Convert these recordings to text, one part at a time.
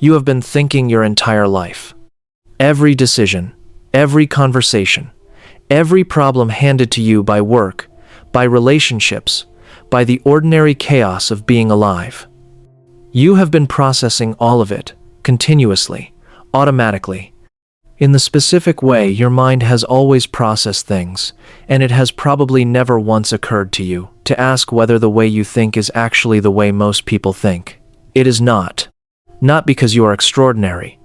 you have been thinking your entire life. Every decision, every conversation, every problem handed to you by work, by relationships, by the ordinary chaos of being alive. You have been processing all of it, continuously, automatically. In the specific way your mind has always processed things, and it has probably never once occurred to you to ask whether the way you think is actually the way most people think. It is not. Not because you are extraordinary,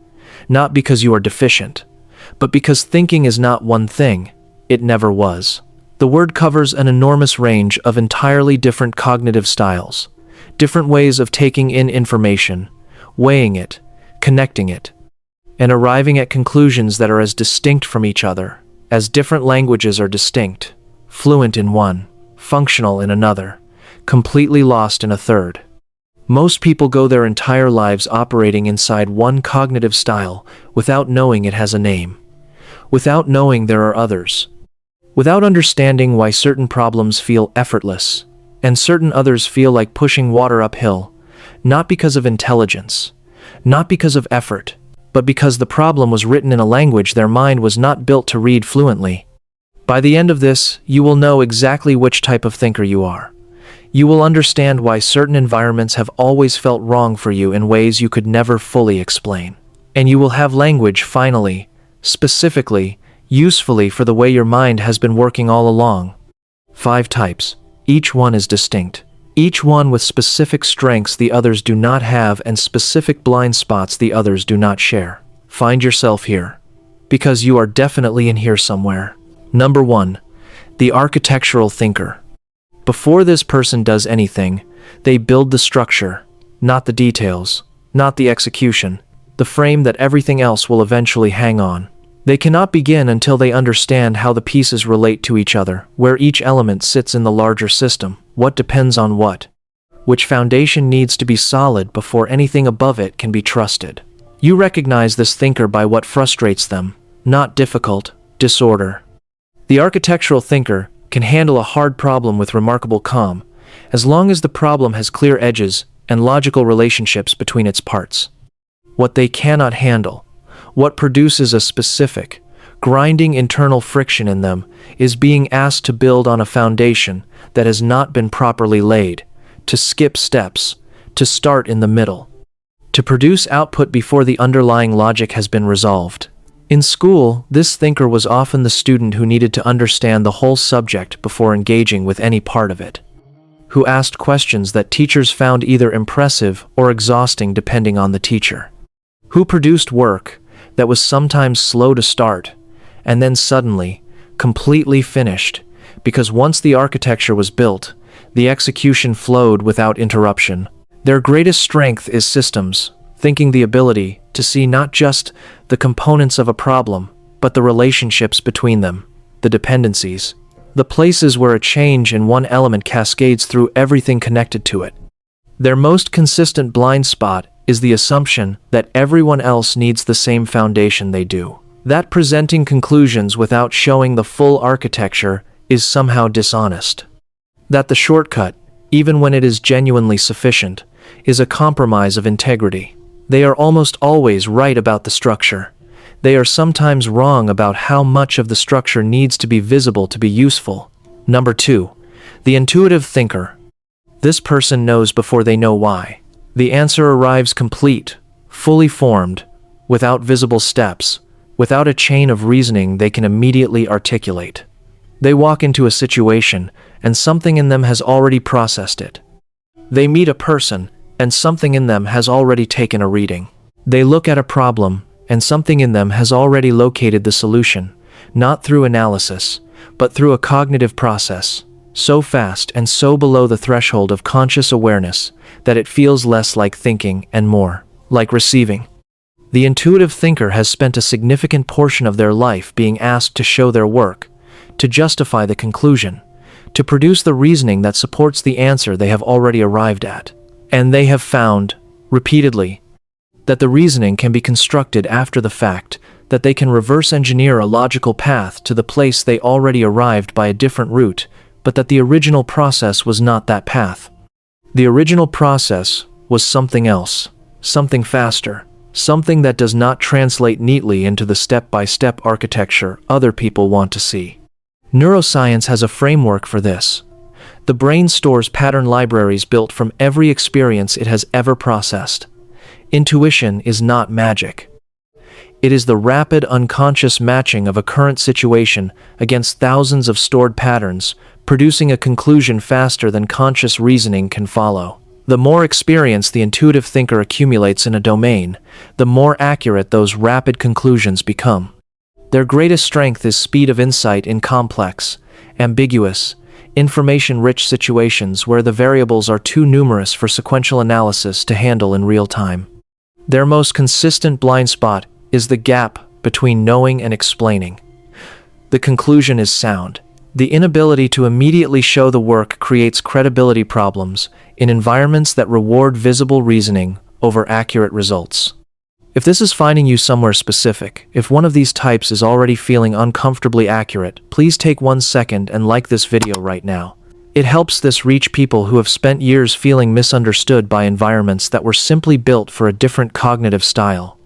not because you are deficient, but because thinking is not one thing. It never was. The word covers an enormous range of entirely different cognitive styles, different ways of taking in information, weighing it, connecting it, and arriving at conclusions that are as distinct from each other as different languages are distinct, fluent in one, functional in another, completely lost in a third. Most people go their entire lives operating inside one cognitive style without knowing it has a name, without knowing there are others, without understanding why certain problems feel effortless and certain others feel like pushing water uphill, not because of intelligence, not because of effort, but because the problem was written in a language their mind was not built to read fluently. By the end of this, you will know exactly which type of thinker you are. You will understand why certain environments have always felt wrong for you in ways you could never fully explain. And you will have language finally, specifically, usefully for the way your mind has been working all along. 5 types. Each one is distinct. Each one with specific strengths the others do not have and specific blind spots the others do not share. Find yourself here, because you are definitely in here somewhere. Number 1. The architectural thinker. Before this person does anything, they build the structure, not the details, not the execution, the frame that everything else will eventually hang on. They cannot begin until they understand how the pieces relate to each other, where each element sits in the larger system, what depends on what, which foundation needs to be solid before anything above it can be trusted. You recognize this thinker by what frustrates them, not difficult, disorder. The architectural thinker can handle a hard problem with remarkable calm, as long as the problem has clear edges and logical relationships between its parts. What they cannot handle, what produces a specific, grinding internal friction in them, is being asked to build on a foundation that has not been properly laid, to skip steps, to start in the middle, to produce output before the underlying logic has been resolved. In school, this thinker was often the student who needed to understand the whole subject before engaging with any part of it, who asked questions that teachers found either impressive or exhausting depending on the teacher, who produced work that was sometimes slow to start, and then suddenly, completely finished, because once the architecture was built, the execution flowed without interruption. Their greatest strength is systems, thinking, the ability to see not just the components of a problem, but the relationships between them, the dependencies, the places where a change in one element cascades through everything connected to it. Their most consistent blind spot is the assumption that everyone else needs the same foundation they do, that presenting conclusions without showing the full architecture is somehow dishonest, that the shortcut, even when it is genuinely sufficient, is a compromise of integrity. They are almost always right about the structure. They are sometimes wrong about how much of the structure needs to be visible to be useful. Number 2. The intuitive thinker. This person knows before they know why. The answer arrives complete, fully formed, without visible steps, without a chain of reasoning they can immediately articulate. They walk into a situation, and something in them has already processed it. They meet a person, and something in them has already taken a reading. They look at a problem, and something in them has already located the solution, not through analysis, but through a cognitive process, so fast and so below the threshold of conscious awareness that it feels less like thinking and more like receiving. The intuitive thinker has spent a significant portion of their life being asked to show their work, to justify the conclusion, to produce the reasoning that supports the answer they have already arrived at. And they have found, repeatedly, that the reasoning can be constructed after the fact, that they can reverse engineer a logical path to the place they already arrived by a different route, but that the original process was not that path. The original process was something else, something faster, something that does not translate neatly into the step-by-step architecture other people want to see. Neuroscience has a framework for this. The brain stores pattern libraries built from every experience it has ever processed. Intuition is not magic. It is the rapid, unconscious matching of a current situation against thousands of stored patterns, producing a conclusion faster than conscious reasoning can follow. The more experience the intuitive thinker accumulates in a domain, the more accurate those rapid conclusions become. Their greatest strength is speed of insight in complex, ambiguous, information-rich situations where the variables are too numerous for sequential analysis to handle in real time. Their most consistent blind spot is the gap between knowing and explaining. The conclusion is sound. The inability to immediately show the work creates credibility problems in environments that reward visible reasoning over accurate results. If this is finding you somewhere specific, if one of these types is already feeling uncomfortably accurate, please take 1 second and like this video right now. It helps this reach people who have spent years feeling misunderstood by environments that were simply built for a different cognitive style.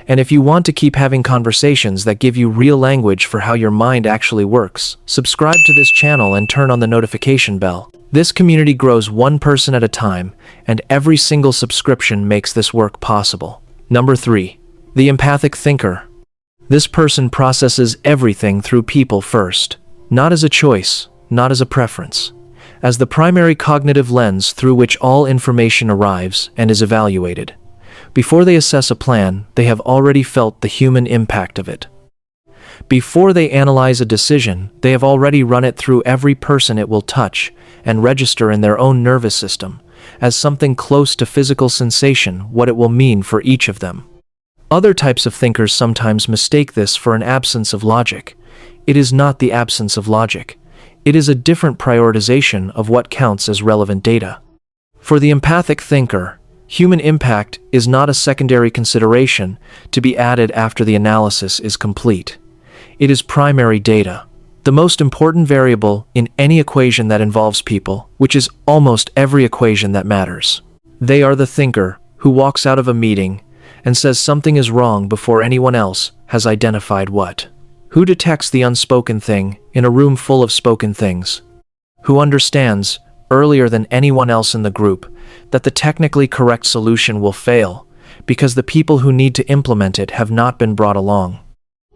And if you want to keep having conversations that give you real language for how your mind actually works, subscribe to this channel and turn on the notification bell. This community grows one person at a time, and every single subscription makes this work possible. Number 3. The empathic thinker. This person processes everything through people first, not as a choice, not as a preference, as the primary cognitive lens through which all information arrives and is evaluated. Before they assess a plan, they have already felt the human impact of it. Before they analyze a decision, they have already run it through every person it will touch and register in their own nervous system, as something close to physical sensation, what it will mean for each of them. Other types of thinkers sometimes mistake this for an absence of logic. It is not the absence of logic. It is a different prioritization of what counts as relevant data. For the empathic thinker, human impact is not a secondary consideration to be added after the analysis is complete. It is primary data, the most important variable in any equation that involves people, which is almost every equation that matters. They are the thinker who walks out of a meeting and says something is wrong before anyone else has identified what. Who detects the unspoken thing in a room full of spoken things? Who understands, earlier than anyone else in the group, that the technically correct solution will fail because the people who need to implement it have not been brought along?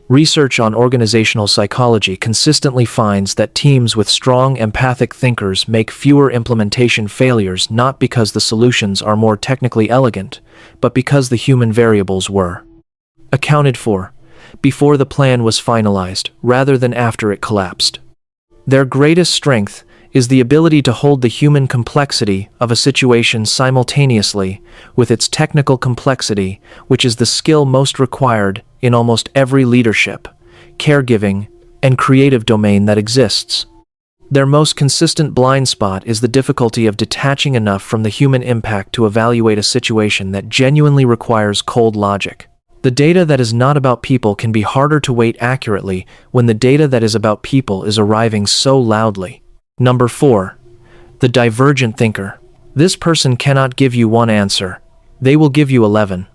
Research on organizational psychology consistently finds that teams with strong empathic thinkers make fewer implementation failures not because the solutions are more technically elegant, but because the human variables were accounted for before the plan was finalized rather than after it collapsed. Their greatest strength is the ability to hold the human complexity of a situation simultaneously with its technical complexity, which is the skill most required in almost every leadership, caregiving, and creative domain that exists. Their most consistent blind spot is the difficulty of detaching enough from the human impact to evaluate a situation that genuinely requires cold logic. The data that is not about people can be harder to weight accurately when the data that is about people is arriving so loudly. Number 4. The divergent thinker. This person cannot give you one answer. They will give you 11.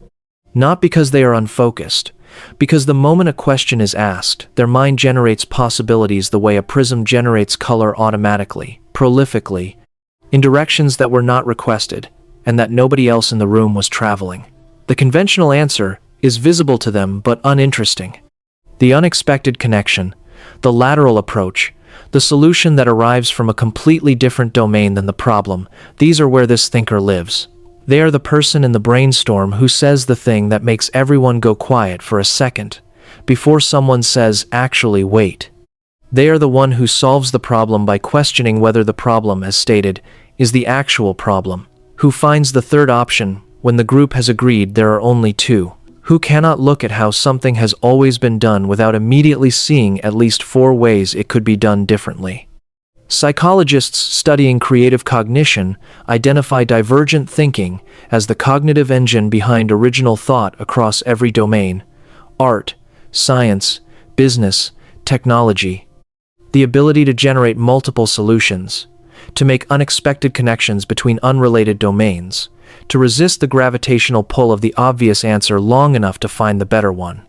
Not because they are unfocused, because the moment a question is asked, their mind generates possibilities the way a prism generates color automatically, prolifically, in directions that were not requested, and that nobody else in the room was traveling. The conventional answer is visible to them but uninteresting. The unexpected connection, the lateral approach, the solution that arrives from a completely different domain than the problem, these are where this thinker lives. They are the person in the brainstorm who says the thing that makes everyone go quiet for a second, before someone says, "Actually, wait." They are the one who solves the problem by questioning whether the problem, as stated, is the actual problem, who finds the third option when the group has agreed there are only two, who cannot look at how something has always been done without immediately seeing at least 4 ways it could be done differently. Psychologists studying creative cognition identify divergent thinking as the cognitive engine behind original thought across every domain: art, science, business, technology. The ability to generate multiple solutions, to make unexpected connections between unrelated domains, to resist the gravitational pull of the obvious answer long enough to find the better one.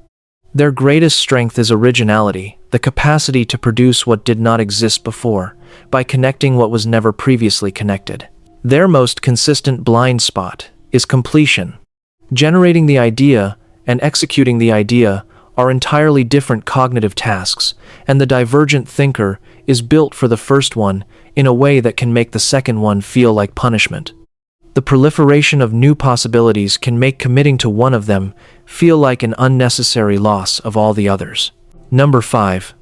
Their greatest strength is originality, the capacity to produce what did not exist before, by connecting what was never previously connected. Their most consistent blind spot is completion. Generating the idea and executing the idea are entirely different cognitive tasks, and the divergent thinker is built for the first one in a way that can make the second one feel like punishment. The proliferation of new possibilities can make committing to one of them feel like an unnecessary loss of all the others. Number 5.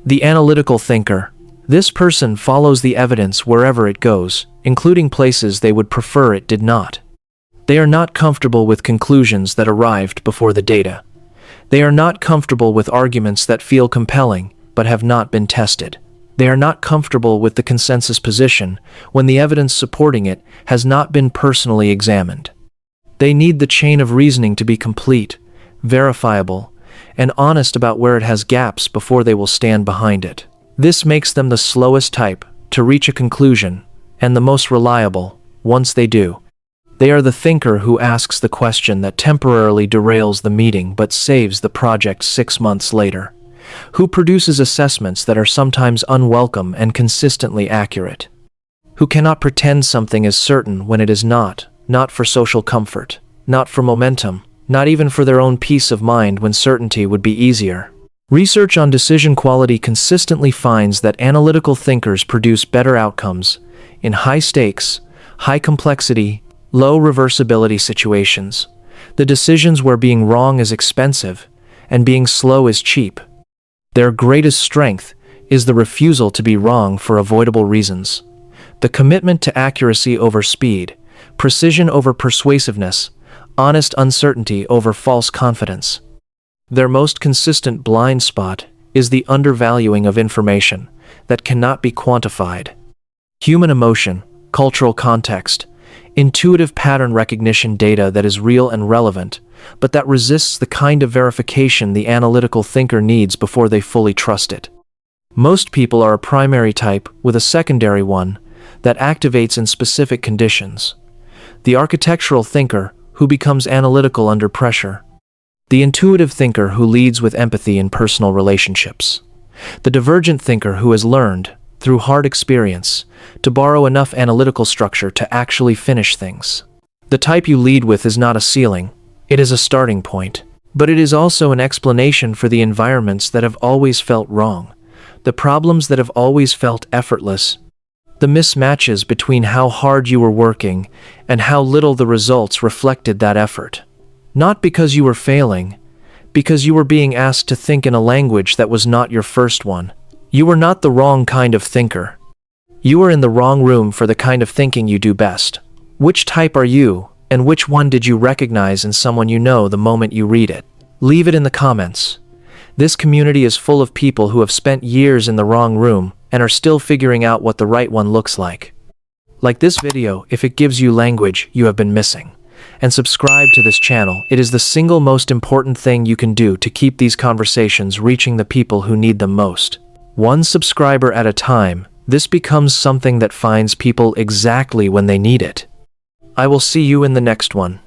The analytical thinker. This person follows the evidence wherever it goes, including places they would prefer it did not. They are not comfortable with conclusions that arrived before the data. They are not comfortable with arguments that feel compelling but have not been tested. They are not comfortable with the consensus position when the evidence supporting it has not been personally examined. They need the chain of reasoning to be complete, verifiable, and honest about where it has gaps before they will stand behind it. This makes them the slowest type to reach a conclusion and the most reliable once they do. They are the thinker who asks the question that temporarily derails the meeting but saves the project 6 months later, who produces assessments that are sometimes unwelcome and consistently accurate, who cannot pretend something is certain when it is not for social comfort, not for momentum, not even for their own peace of mind when certainty would be easier. Research on decision quality consistently finds that analytical thinkers produce better outcomes in high-stakes, high-complexity, low reversibility situations, the decisions where being wrong is expensive and being slow is cheap. Their greatest strength is the refusal to be wrong for avoidable reasons, the commitment to accuracy over speed, precision over persuasiveness, honest uncertainty over false confidence. Their most consistent blind spot is the undervaluing of information that cannot be quantified. Human emotion, cultural context, intuitive pattern recognition data that is real and relevant, but that resists the kind of verification the analytical thinker needs before they fully trust it. Most people are a primary type with a secondary one that activates in specific conditions. The architectural thinker who becomes analytical under pressure. The intuitive thinker who leads with empathy in personal relationships. The divergent thinker who has learned, through hard experience, to borrow enough analytical structure to actually finish things. The type you lead with is not a ceiling, it is a starting point. But it is also an explanation for the environments that have always felt wrong, the problems that have always felt effortless, the mismatches between how hard you were working and how little the results reflected that effort. Not because you were failing, because you were being asked to think in a language that was not your first one. You were not the wrong kind of thinker. You were in the wrong room for the kind of thinking you do best. Which type are you, and which one did you recognize in someone you know the moment you read it? Leave it in the comments. This community is full of people who have spent years in the wrong room and are still figuring out what the right one looks like. Like this video if it gives you language you have been missing. And subscribe to this channel. It is the single most important thing you can do to keep these conversations reaching the people who need them most. One subscriber at a time, this becomes something that finds people exactly when they need it. I will see you in the next one.